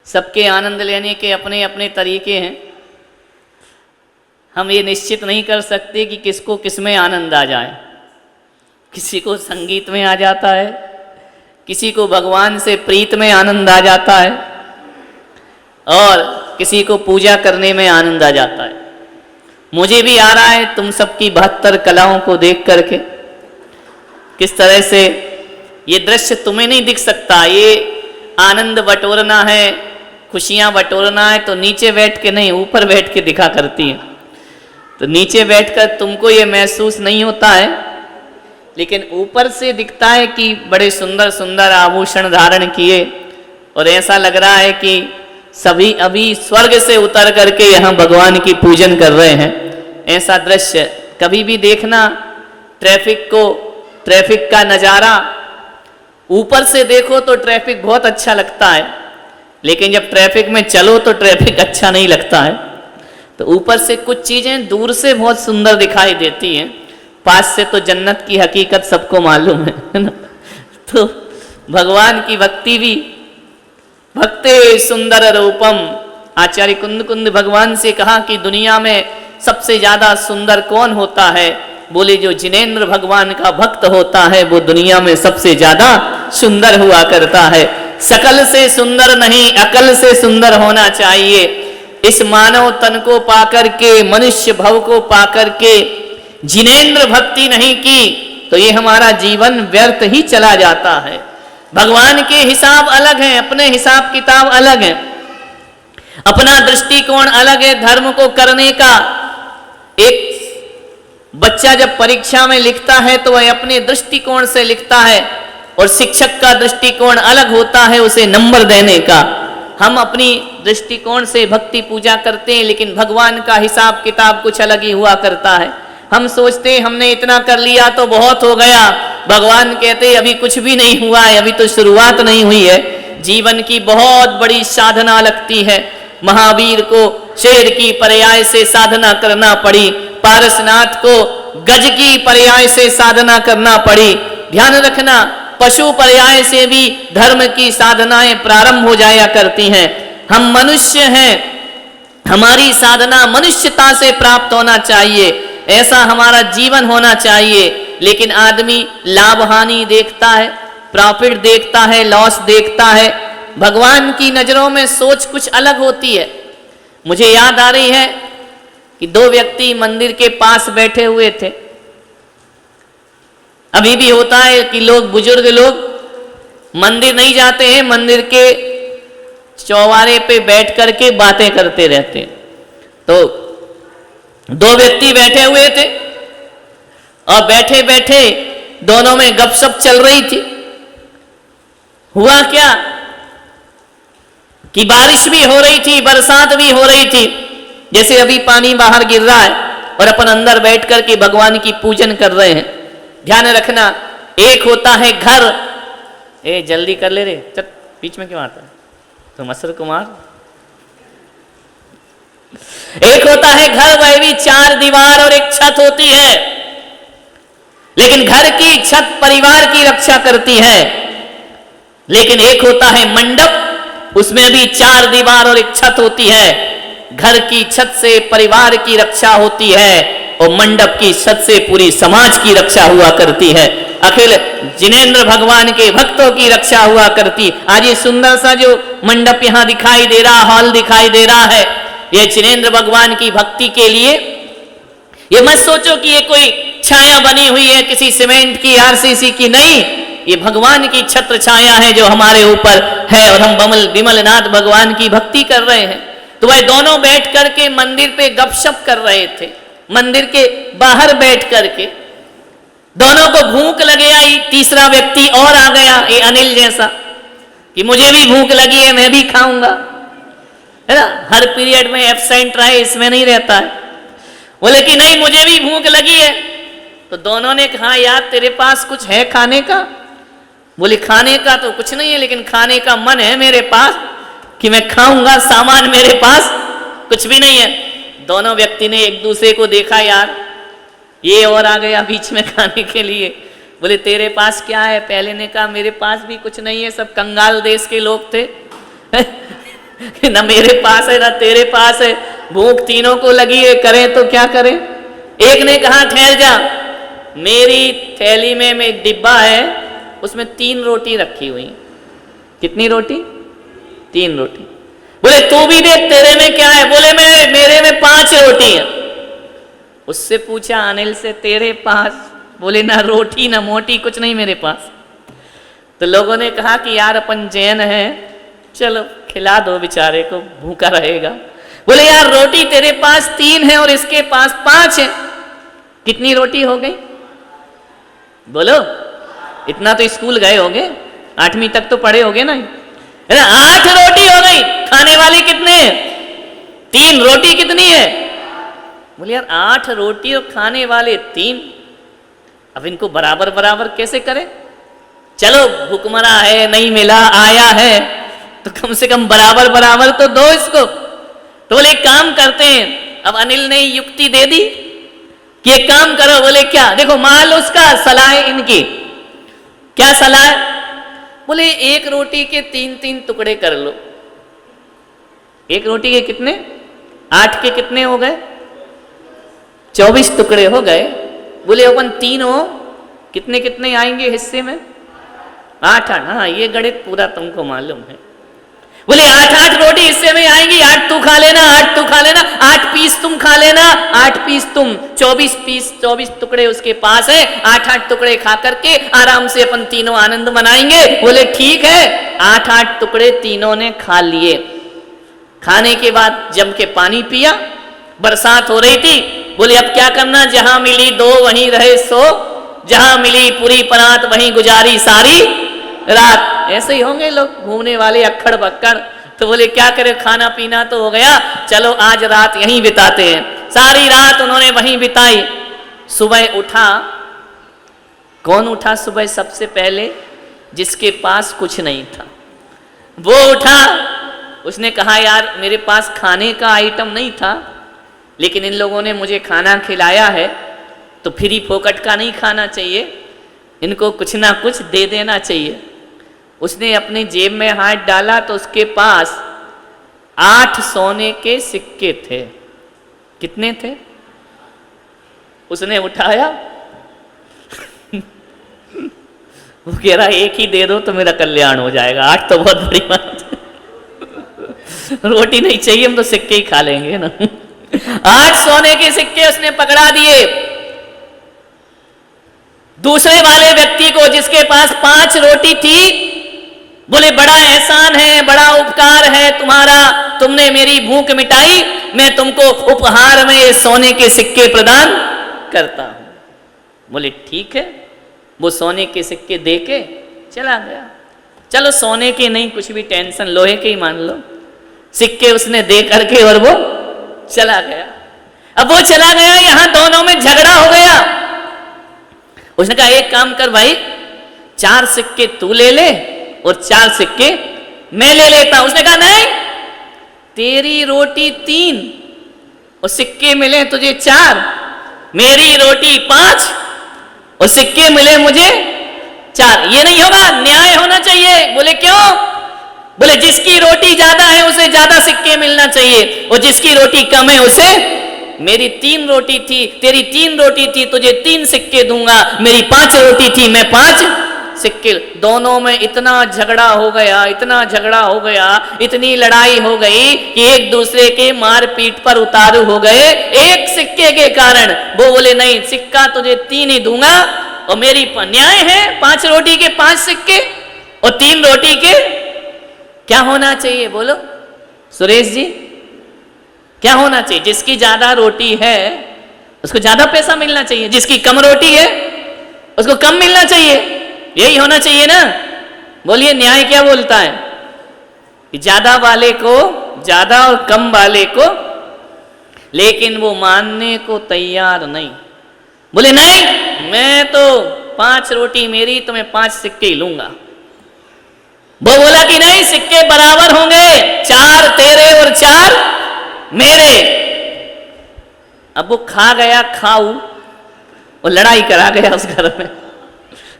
सबके आनंद लेने के अपने अपने तरीके हैं। हम ये निश्चित नहीं कर सकते कि किसको किस में आनंद आ जाए। किसी को संगीत में आ जाता है, किसी को भगवान से प्रीत में आनंद आ जाता है, और किसी को पूजा करने में आनंद आ जाता है। मुझे भी आ रहा है तुम सबकी 72 कलाओं को देख करके। किस तरह से ये दृश्य तुम्हें नहीं दिख सकता। ये आनंद बटोरना है, खुशियां बटोरना है तो नीचे बैठ के नहीं, ऊपर बैठ के दिखा करती हैं। तो नीचे बैठकर तुमको ये महसूस नहीं होता है, लेकिन ऊपर से दिखता है कि बड़े सुंदर सुंदर आभूषण धारण किए, और ऐसा लग रहा है कि सभी अभी स्वर्ग से उतर करके यहाँ भगवान की पूजन कर रहे हैं। ऐसा दृश्य कभी भी देखना। ट्रैफिक का नज़ारा ऊपर से देखो तो ट्रैफिक बहुत अच्छा लगता है, लेकिन जब ट्रैफिक में चलो तो ट्रैफिक अच्छा नहीं लगता है। तो ऊपर से कुछ चीज़ें दूर से बहुत सुंदर दिखाई देती हैं, पास से तो जन्नत की हकीकत सबको मालूम है ना। तो भगवान की भक्ति भी, भक्ते सुंदर रूपम, आचार्य कुंद कुंद भगवान से कहा कि दुनिया में सबसे ज्यादा सुंदर कौन होता है? बोले जो जिनेंद्र भगवान का भक्त होता है वो दुनिया में सबसे ज्यादा सुंदर हुआ करता है। सकल से सुंदर नहीं, अकल से सुंदर होना चाहिए। इस मानव तन को पाकर के, मनुष्य भव को पाकर के जिनेंद्र भक्ति नहीं की तो ये हमारा जीवन व्यर्थ ही चला जाता है। भगवान के हिसाब अलग हैं, अपने हिसाब किताब अलग हैं, अपना दृष्टिकोण अलग है धर्म को करने का। एक बच्चा जब परीक्षा में लिखता है तो वह अपने दृष्टिकोण से लिखता है, और शिक्षक का दृष्टिकोण अलग होता है उसे नंबर देने का। हम अपनी दृष्टिकोण से भक्ति पूजा करते हैं, लेकिन भगवान का हिसाब किताब कुछ अलग ही हुआ करता है। हम सोचते हैं हमने इतना कर लिया तो बहुत हो गया, भगवान कहते अभी कुछ भी नहीं हुआ है, अभी तो शुरुआत नहीं हुई है। जीवन की बहुत बड़ी साधना लगती है। महावीर को शेर की पर्याय से साधना करना पड़ी, पारसनाथ को गज की पर्याय से साधना करना पड़ी। ध्यान रखना, पशु पर्याय से भी धर्म की साधनाएं प्रारंभ हो जाया करती हैं। हम मनुष्य हैं, हमारी साधना मनुष्यता से प्राप्त होना चाहिए, ऐसा हमारा जीवन होना चाहिए। लेकिन आदमी लाभ हानि देखता है, प्रॉफिट देखता है, लॉस देखता है। भगवान की नजरों में सोच कुछ अलग होती है। मुझे याद आ रही है कि 2 व्यक्ति मंदिर के पास बैठे हुए थे। अभी भी होता है कि लोग, बुजुर्ग लोग मंदिर नहीं जाते हैं, मंदिर के चौबारे पे बैठ करके बातें करते रहते हैं। तो 2 व्यक्ति बैठे हुए थे, और बैठे बैठे दोनों में गपशप चल रही थी। हुआ क्या कि बारिश भी हो रही थी, बरसात भी हो रही थी, जैसे अभी पानी बाहर गिर रहा है, और अपन अंदर बैठ करके भगवान की पूजन कर रहे हैं। ध्यान रखना, एक होता है घर, ए जल्दी कर ले रे, चल बीच में क्यों आता है तुम असर कुमार। एक होता है घर, वह भी 4 दीवार और एक छत होती है, लेकिन घर की छत परिवार की रक्षा करती है। लेकिन एक होता है मंडप, उसमें भी 4 दीवार और एक छत होती है। घर की छत से परिवार की रक्षा होती है, और मंडप की छत से पूरी समाज की रक्षा हुआ करती है। अखिल जिनेंद्र भगवान के भक्तों की रक्षा हुआ करती। आज ये सुंदर सा जो मंडप यहाँ दिखाई दे रहा, हॉल दिखाई दे रहा है, ये जिनेंद्र भगवान की भक्ति के लिए। ये मत सोचो कि ये कोई छाया बनी हुई है किसी सीमेंट की, आरसीसी की, नहीं, ये भगवान की छत्र छाया है जो हमारे ऊपर है, और हम विमलनाथ भगवान की भक्ति कर रहे हैं। तो वह दोनों बैठ करके मंदिर पे गपशप कर रहे थे, मंदिर के बाहर बैठ करके। दोनों को भूख लगे आई, तीसरा व्यक्ति और आ गया, ये अनिल जैसा, कि मुझे भी भूख लगी है, मैं भी खाऊंगा, है ना। हर पीरियड में एब्सेंट रहे, इसमें नहीं रहता है। बोले कि नहीं मुझे भी भूख लगी है। तो दोनों ने कहा यार तेरे पास कुछ है खाने का? बोले खाने का तो कुछ नहीं है, लेकिन खाने का मन है मेरे पास कि मैं खाऊंगा, सामान मेरे पास कुछ भी नहीं है। दोनों व्यक्ति ने एक दूसरे को देखा, यार ये और आ गया बीच में खाने के लिए। बोले तेरे पास क्या है? पहले ने कहा मेरे पास भी कुछ नहीं है, सब कंगाल देश के लोग थे कि न मेरे पास है न तेरे पास है, भूख तीनों को लगी है, करें तो क्या करें। एक ने कहा ठहर जा, मेरी थैली में एक डिब्बा है, उसमें 3 रोटी रखी हुई। कितनी रोटी? 3 रोटी। बोले तू भी देख तेरे में क्या है? बोले मेरे में 5 रोटी है। उससे पूछा अनिल से तेरे पास? बोले ना रोटी ना मोटी, कुछ नहीं मेरे पास। तो लोगों ने कहा कि यार अपन जैन हैं, चलो खिला दो बेचारे को, भूखा रहेगा। बोले यार रोटी तेरे पास 3 है और इसके पास 5 है, कितनी रोटी हो गई? बोलो, इतना तो स्कूल गए होगे, 8वीं तक तो पढ़े होगे ना। 8 रोटी हो गई। खाने वाले कितने हैं? 3। रोटी कितनी है? बोले यार 8 रोटी और खाने वाले 3, अब इनको बराबर बराबर कैसे करें? चलो भुखमरा है, नहीं मिला, आया है, तो कम से कम बराबर बराबर तो दो इसको। तो बोले एक काम करते हैं। अब अनिल ने युक्ति दे दी कि एक काम करो। बोले क्या? देखो माल उसका, सलाह इनकी। क्या सलाह? बोले 1 रोटी के 3-3 टुकड़े कर लो। 1 रोटी के कितने? 8 के कितने हो गए? 24 टुकड़े हो गए। बोले अपन तीनों कितने कितने आएंगे हिस्से में? 8-8। हाँ ये गणित पूरा तुमको मालूम है। बोले 8-8 रोटी हिस्से में आएंगी। 8 तू खा लेना, 8 तू खा लेना, 8 पीस तुम खा लेना, 8 पीस तुम, 24 पीस, 24 टुकड़े उसके पास है। 8-8 टुकड़े खा करके आराम से अपन तीनों आनंद मनाएंगे। बोले ठीक है। 8-8 टुकड़े तीनों ने खा लिए। खाने के बाद जम के पानी पिया। बरसात हो रही थी। बोले अब क्या करना, जहां मिली 2 वहीं रहे 100, जहां मिली पूरी परात वहीं गुजारी सारी रात। ऐसे ही होंगे लोग घूमने वाले अक्खड़ बक्कड़। तो बोले क्या करें, खाना पीना तो हो गया, चलो आज रात यहीं बिताते हैं। सारी रात उन्होंने वहीं बिताई। सुबह उठा। कौन उठा सुबह सबसे पहले? जिसके पास कुछ नहीं था वो उठा। उसने कहा यार मेरे पास खाने का आइटम नहीं था, लेकिन इन लोगों ने मुझे खाना खिलाया है, तो फ्री फोकट का नहीं खाना चाहिए, इनको कुछ ना कुछ दे देना चाहिए। उसने अपनी जेब में हाथ डाला तो उसके पास 8 सोने के सिक्के थे। कितने थे? उसने उठाया वो कह रहा 1 ही दे दो तो मेरा कल्याण हो जाएगा, 8 तो बहुत बड़ी बात है। रोटी नहीं चाहिए, हम तो सिक्के ही खा लेंगे ना। 8 सोने के सिक्के उसने पकड़ा दिए। दूसरे वाले व्यक्ति को जिसके पास 5 रोटी थी, बोले बड़ा एहसान है, बड़ा उपकार है तुम्हारा, तुमने मेरी भूख मिटाई, मैं तुमको उपहार में सोने के सिक्के प्रदान करता हूं। बोले ठीक है। वो सोने के सिक्के दे के चला गया। चलो सोने के नहीं, कुछ भी टेंशन, लोहे के ही मान लो। सिक्के उसने दे करके और वो चला गया। अब वो चला गया, यहां दोनों में झगड़ा हो गया। उसने कहा एक काम कर भाई, 4 सिक्के तू ले ले और 4 सिक्के मैं ले लेता। उसने कहा नहीं, तेरी रोटी 3 और सिक्के मिले तुझे 4, मेरी रोटी 5 और सिक्के मिले मुझे 4। ये नहीं होगा, न्याय होना चाहिए। बोले क्यों? बोले जिसकी रोटी ज्यादा है उसे ज्यादा सिक्के मिलना चाहिए, और जिसकी रोटी कम है उसे, मेरी 3 रोटी थी, तेरी 3 रोटी थी, तुझे 3 सिक्के दूंगा, मेरी 5 रोटी थी, मैं 5 सिक्के। दोनों में इतना झगड़ा हो गया, इतना झगड़ा हो गया, इतनी लड़ाई हो गई कि एक दूसरे के मार पीट पर उतारू हो गए एक सिक्के के कारण। वो बोले नहीं, सिक्का तुझे 3 ही दूंगा, और मेरी न्याय है 5 रोटी के 5 सिक्के और 3 रोटी के। क्या होना चाहिए बोलो सुरेश जी, क्या होना चाहिए? जिसकी ज्यादा रोटी है उसको ज्यादा पैसा मिलना चाहिए, जिसकी कम रोटी है उसको कम मिलना चाहिए। यही होना चाहिए ना। बोलिए न्याय क्या बोलता है? कि ज्यादा वाले को ज्यादा और कम वाले को, लेकिन वो मानने को तैयार नहीं। बोले नहीं, मैं तो 5 रोटी मेरी, तो मैं 5 सिक्के ही लूंगा। वो बोला कि नहीं, सिक्के बराबर होंगे, 4 तेरे और 4 मेरे। अब वो खा गया खाऊ और लड़ाई करा गया उस घर में।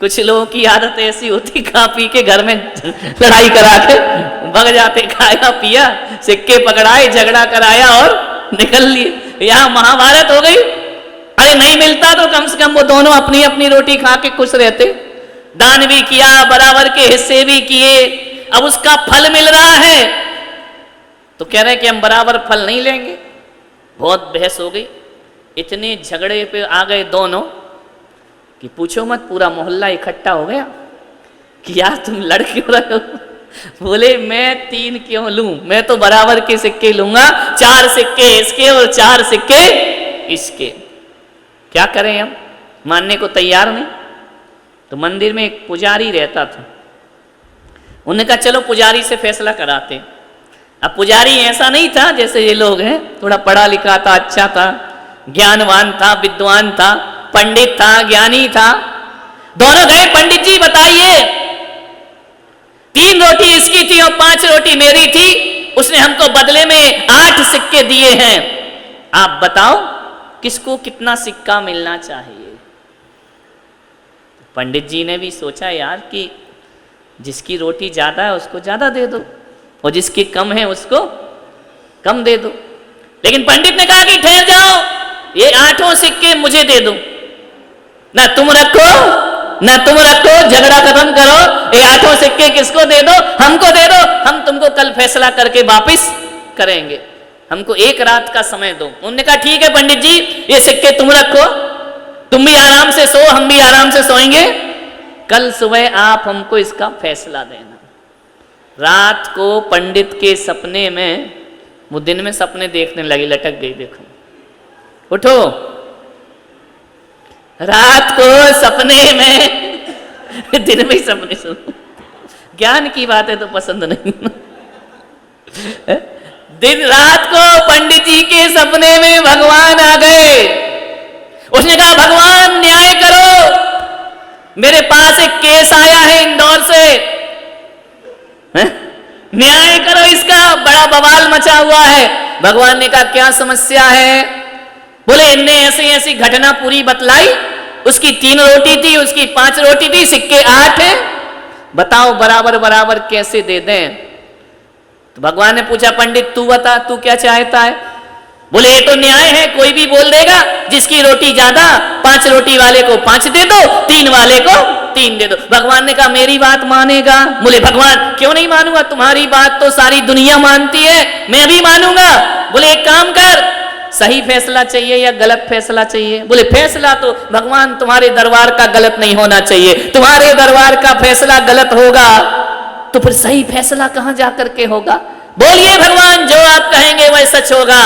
कुछ लोगों की आदत ऐसी होती, खा पी के घर में लड़ाई करा के भग जाते, खाया पिया, सिक्के पकड़ाए, झगड़ा कराया और निकल लिए। यहाँ महाभारत हो गई। अरे नहीं मिलता तो कम से कम वो दोनों अपनी अपनी रोटी खा के खुश रहते। दान भी किया, बराबर के हिस्से भी किए, अब उसका फल मिल रहा है तो कह रहे हैं कि हम बराबर फल नहीं लेंगे। बहुत बहस हो गई, इतने झगड़े पे आ गए दोनों कि पूछो मत, पूरा मोहल्ला इकट्ठा हो गया कि यार तुम लड़ क्यों रहे हो। बोले मैं 3 क्यों लूं, मैं तो बराबर के सिक्के लूंगा, 4 सिक्के इसके और 4 सिक्के इसके। क्या करें, हम मानने को तैयार नहीं। तो मंदिर में एक पुजारी रहता था, उन्होंने कहा चलो पुजारी से फैसला कराते। अब पुजारी ऐसा नहीं था जैसे ये लोग हैं, थोड़ा पढ़ा लिखा था, अच्छा था, ज्ञानवान था, विद्वान था, पंडित था, ज्ञानी था। दोनों गए, पंडित जी बताइए, 3 रोटी इसकी थी और 5 रोटी मेरी थी, उसने हमको बदले में 8 सिक्के दिए हैं, आप बताओ किसको कितना सिक्का मिलना चाहिए। पंडित जी ने भी सोचा यार कि जिसकी रोटी ज्यादा है उसको ज्यादा दे दो और जिसकी कम है उसको कम दे दो। लेकिन पंडित ने कहा कि ठहर जाओ, ये 8 सिक्के मुझे दे दो, ना तुम रखो ना तुम रखो, झगड़ा खत्म करो, ये 8 सिक्के किसको दे दो, हमको दे दो, हम तुमको कल फैसला करके वापिस करेंगे, हमको 1 रात का समय दो। उन्होंने कहा ठीक है पंडित जी, ये सिक्के तुम रखो, तुम भी आराम से सो, हम भी आराम से सोएंगे, कल सुबह आप हमको इसका फैसला देना। रात को पंडित के सपने में, वो दिन में सपने देखने लगी, लटक गई, देखो उठो, रात को सपने में दिन में सपने सुनो, ज्ञान की बात है तो पसंद नहीं। दिन रात को पंडित जी के सपने में भगवान आ गए। उसने कहा भगवान न्याय करो, मेरे पास एक केस आया है इंदौर से, न्याय करो, इसका बड़ा बवाल मचा हुआ है। भगवान ने कहा क्या समस्या है। बोले इनने ऐसी ऐसी घटना पूरी बतलाई, उसकी 3 रोटी थी, उसकी 5 रोटी थी, सिक्के 8 है, बताओ बराबर बराबर कैसे दे दें। तो भगवान ने पूछा पंडित तू बता, तू क्या चाहता है। बोले ये तो न्याय है, कोई भी बोल देगा, जिसकी रोटी ज्यादा 5 रोटी वाले को 5 दे दो, 3 वाले को 3 दे दो। भगवान ने कहा मेरी बात मानेगा। बोले भगवान क्यों नहीं मानूंगा, तुम्हारी बात तो सारी दुनिया मानती है, मैं भी मानूंगा। बोले एक काम कर, सही फैसला चाहिए या गलत फैसला चाहिए। बोले फैसला तो भगवान तुम्हारे दरबार का गलत नहीं होना चाहिए, तुम्हारे दरबार का फैसला गलत होगा तो फिर सही फैसला कहां जाकर के होगा। बोलिए भगवान जो आप कहेंगे वह सच होगा।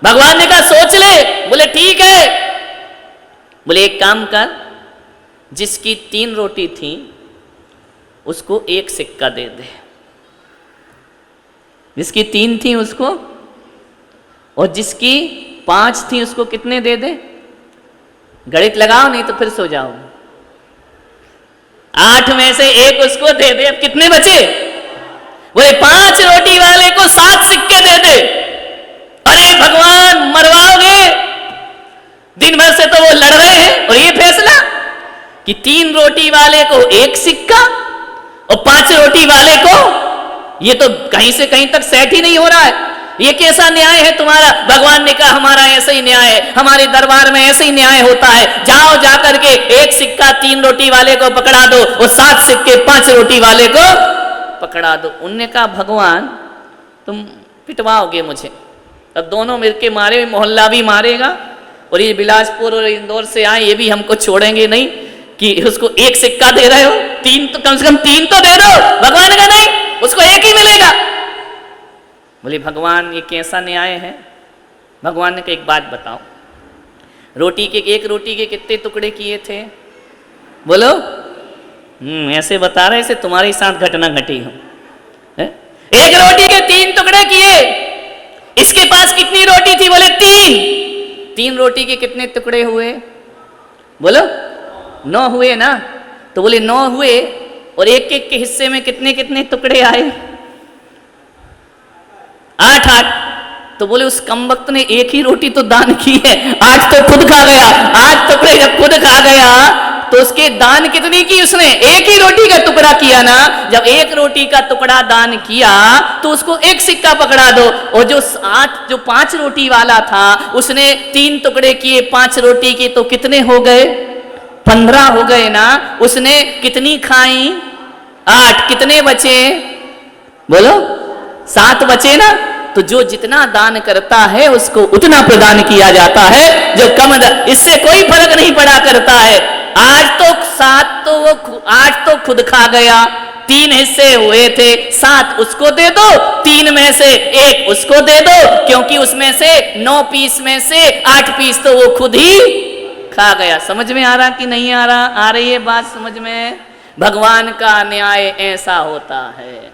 भगवान ने कहा सोच ले। बोले ठीक है। बोले एक काम कर, जिसकी 3 रोटी थी उसको 1 सिक्का दे दे, जिसकी 3 थी उसको, और जिसकी 5 थी उसको कितने दे दे। गणित लगाओ नहीं तो फिर सो जाओ। 8 में से 1 उसको दे दे, अब कितने बचे। बोले 5 रोटी वाले को 7 सिक्के दे दे। अरे भगवान मरवाओगे, दिन भर से तो वो लड़ रहे हैं, और ये फैसला कि 3 रोटी वाले को 1 सिक्का और 5 रोटी वाले को, ये तो कहीं से कहीं तक सेट ही नहीं हो रहा है। ये कैसा न्याय है तुम्हारा। भगवान ने कहा हमारा ऐसा ही न्याय है, हमारे दरबार में ऐसे ही न्याय होता है। जाओ जाकर के 1 सिक्का 3 रोटी वाले को पकड़ा दो और 7 सिक्के 5 रोटी वाले को पकड़ा दो। उनने कहा भगवान तुम पिटवाओगे मुझे, अब दोनों मिलके मारे, मोहल्ला भी मारेगा, और ये बिलासपुर और इंदौर से आए ये भी हमको छोड़ेंगे नहीं कि उसको 1 सिक्का दे रहे हो, 3 तो कम से कम 3 तो दे दो। भगवान ने कहा नहीं, उसको 1 ही मिलेगा। बोले भगवान ये कैसा न्याय है। भगवान ने कहा एक बात बताओ, रोटी के 1 रोटी के कितने टुकड़े किए थे। बोलो ऐसे बता रहे, ऐसे तुम्हारे साथ घटना घटी हो। 1 रोटी के 3 टुकड़े किए। इसके पास कितनी रोटी थी। बोले 3 रोटी के कितने टुकड़े हुए। बोलो 9 हुए ना। तो बोले 9 हुए, और 1 के हिस्से में कितने कितने टुकड़े आए। 8। तो बोले उस कमबख्त ने 1 ही रोटी तो दान की है, 8 तो खुद खा गया। 8 टुकड़े जब खुद खा गया तो उसके दान कितनी की उसने? एक ही रोटी का टुकड़ा किया ना। जब एक रोटी का टुकड़ा दान किया तो उसको एक सिक्का पकड़ा दो। और जो 5 रोटी वाला था उसने 3 टुकड़े किए 5 रोटी के, तो कितने हो गए? 15 हो गए ना। उसने कितनी खाई? 8। कितने बचे? बोलो 7 बचे ना। तो जो जितना दान करता है उसको उतना प्रदान किया जाता है। जो कम, इससे कोई फर्क नहीं पड़ा करता है। आज तो 7 तो वो 8 तो खुद खा गया, 3 हिस्से हुए थे, 7 उसको दे दो, 3 में से 1 उसको दे दो, क्योंकि उसमें से 9 पीस में से 8 पीस तो वो खुद ही खा गया। समझ में आ रहा कि नहीं आ रहा? आ रही है बात समझ में? भगवान का न्याय ऐसा होता है।